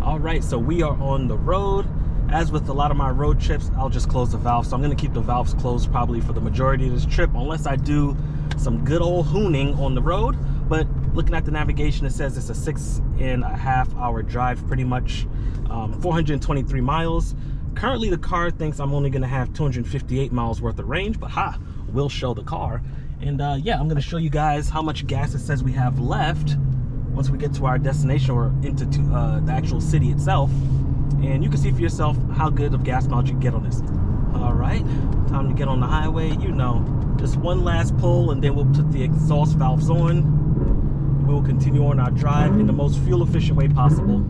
All right, so we are on the road. As with a lot of my road trips, I'll just close the valve. So I'm gonna keep the valves closed probably for the majority of this trip, unless I do some good old hooning on the road. But looking at the navigation, it says it's a 6.5 hour drive, pretty much 423 miles. Currently, the car thinks I'm only gonna have 258 miles worth of range, but we'll show the car. And yeah, I'm gonna show you guys how much gas it says we have left once we get to our destination or into the actual city itself. And you can see for yourself how good of gas mileage you can get on this. All right, time to get on the highway. You know, just one last pull and then we'll put the exhaust valves on. We'll continue on our drive in the most fuel efficient way possible.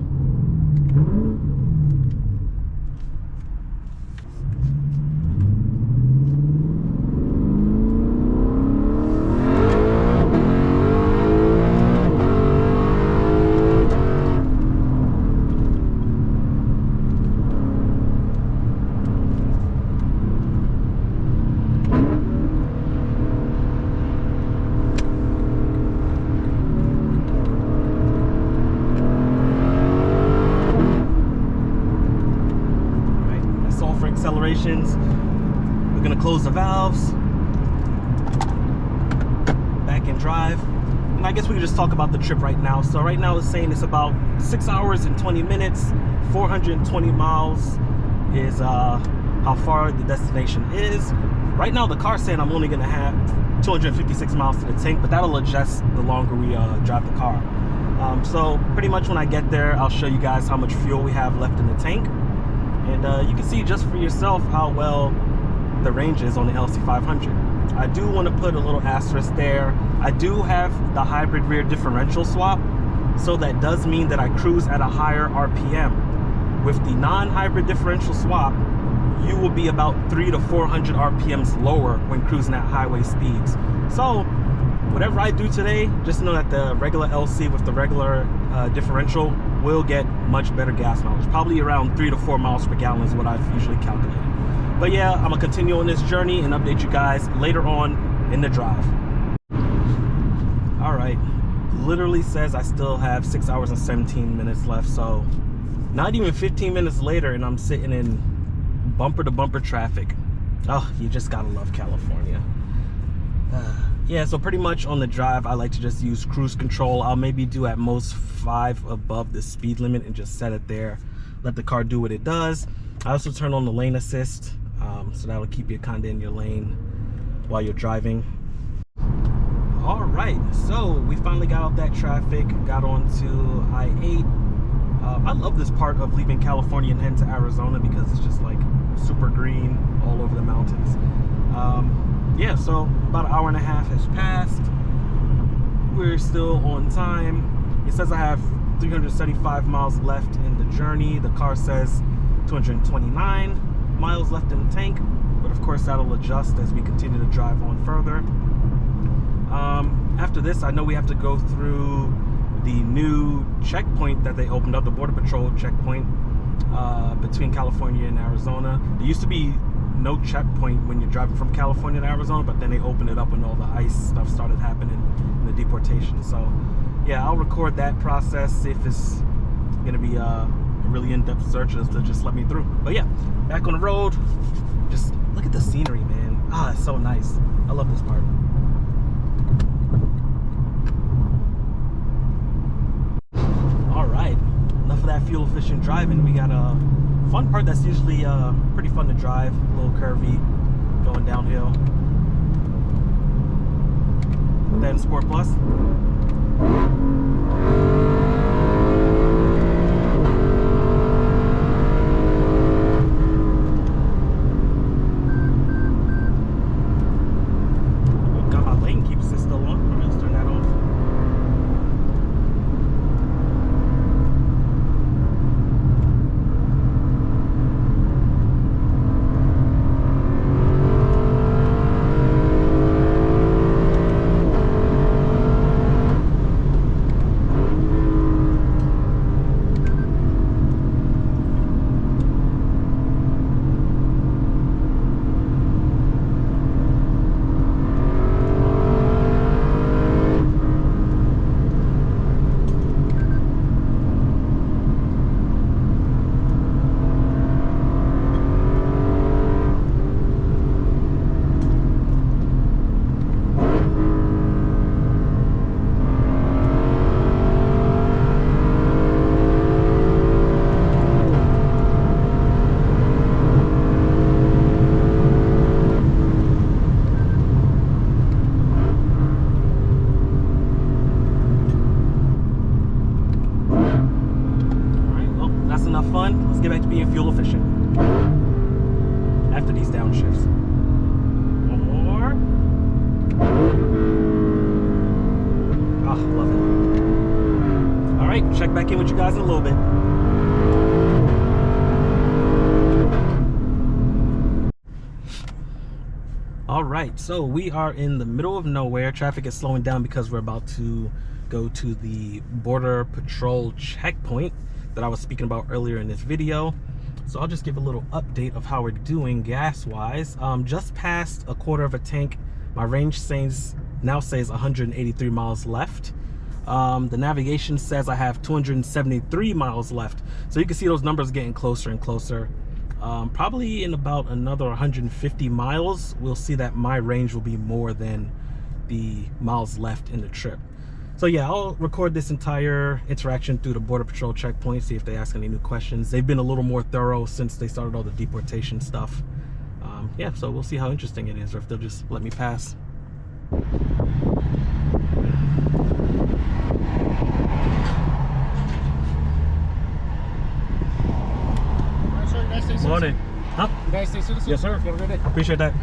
Accelerations. We're gonna close the valves, back in drive, and I guess we can just talk about the trip right now. So right now it's saying it's about 6 hours and 20 minutes, 420 miles is how far the destination is. Right now the car's saying I'm only gonna have 256 miles to the tank, but that'll adjust the longer we drive the car. So pretty much when I get there, I'll show you guys how much fuel we have left in the tank. And you can see just for yourself how well the range is on the LC500. I do want to put a little asterisk there. I do have the hybrid rear differential swap, so that does mean that I cruise at a higher RPM. With the non-hybrid differential swap, you will be about 300 to 400 RPMs lower when cruising at highway speeds. So whatever I do today, just know that the regular LC with the regular differential will get much better gas mileage. Probably around 3 to 4 miles per gallon is what I've usually calculated. But yeah, I'm gonna continue on this journey and update you guys later on in the drive. All right, literally says I still have 6 hours and 17 minutes left. So not even 15 minutes later and I'm sitting in bumper to bumper traffic. Oh, you just gotta love California. Yeah, so pretty much on the drive, I like to just use cruise control. I'll maybe do at most 5 above the speed limit and just set it there. Let the car do what it does. I also turn on the lane assist, so that'll keep you kind of in your lane while you're driving. All right, so we finally got out that traffic, got onto I-8. I love this part of leaving California and heading to Arizona because it's just like super green all over the mountains. Yeah, so about an hour and a half has passed. We're still on time. It says I have 375 miles left in the journey. The car says 229 miles left in the tank, but of course that'll adjust as we continue to drive on further. After this, I know we have to go through the new checkpoint that they opened up, the Border Patrol checkpoint between California and Arizona. There used to be no checkpoint when you're driving from California to Arizona, but then they opened it up when all the ICE stuff started happening in the deportation. So yeah, I'll record that process, see if it's gonna be a really in-depth search to just let me through. But yeah, back on the road. Just look at the scenery, man. It's so nice. I love this part. All right, enough of that fuel efficient driving. We got a fun part that's usually pretty fun to drive, a little curvy, going downhill. Put that in Sport Plus. Got my lane keep assist still on. I'm gonna turn that on. fun. Let's get back to being fuel efficient after these downshifts. One more. Ah, love it. All right, check back in with you guys in a little bit. All right, so we are in the middle of nowhere. Traffic is slowing down because we're about to go to the Border Patrol checkpoint that I was speaking about earlier in this video. So I'll just give a little update of how we're doing gas-wise. Just past a quarter of a tank. My range now says 183 miles left. The navigation says I have 273 miles left. So you can see those numbers getting closer and closer. Probably in about another 150 miles, we'll see that my range will be more than the miles left in the trip. So yeah, I'll record this entire interaction through the Border Patrol checkpoint, see if they ask any new questions. They've been a little more thorough since they started all the deportation stuff. Yeah, so we'll see how interesting it is, or if they'll just let me pass. Morning. Huh? You guys stay citizen? Yes, sir. You have a good day. Appreciate that.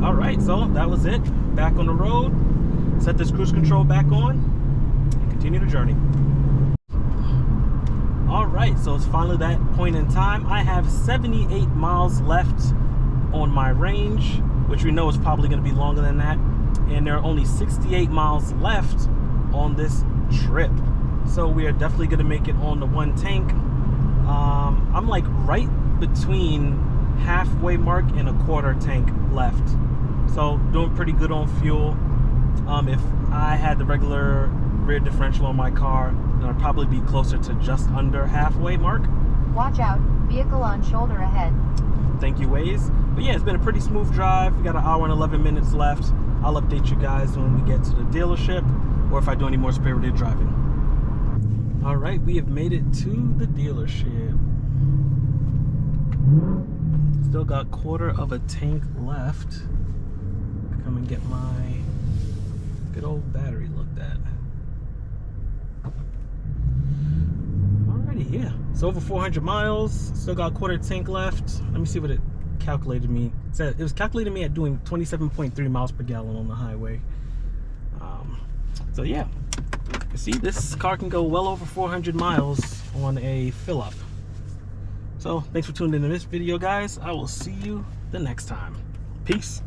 All right, so that was it. Back on the road. Set this cruise control back on and continue the journey. All right, so it's finally that point in time. I have 78 miles left on my range, which we know is probably going to be longer than that. And there are only 68 miles left on this trip. So we are definitely going to make it on the one tank. I'm like right between halfway mark and a quarter tank left. So doing pretty good on fuel. If I had the regular rear differential on my car, I'd probably be closer to just under halfway mark. Watch out, vehicle on shoulder ahead. Thank you, Waze. But yeah, it's been a pretty smooth drive. We got an hour and 11 minutes left. I'll update you guys when we get to the dealership, or if I do any more spirited driving. All right, we have made it to the dealership. Still got quarter of a tank left. Come and get my good old battery looked at. Alrighty, yeah. It's over 400 miles. Still got a quarter tank left. Let me see what it calculated me. It was calculating me at doing 27.3 miles per gallon on the highway. So yeah, you see, this car can go well over 400 miles on a fill up. So thanks for tuning in to this video, guys. I will see you the next time. Peace.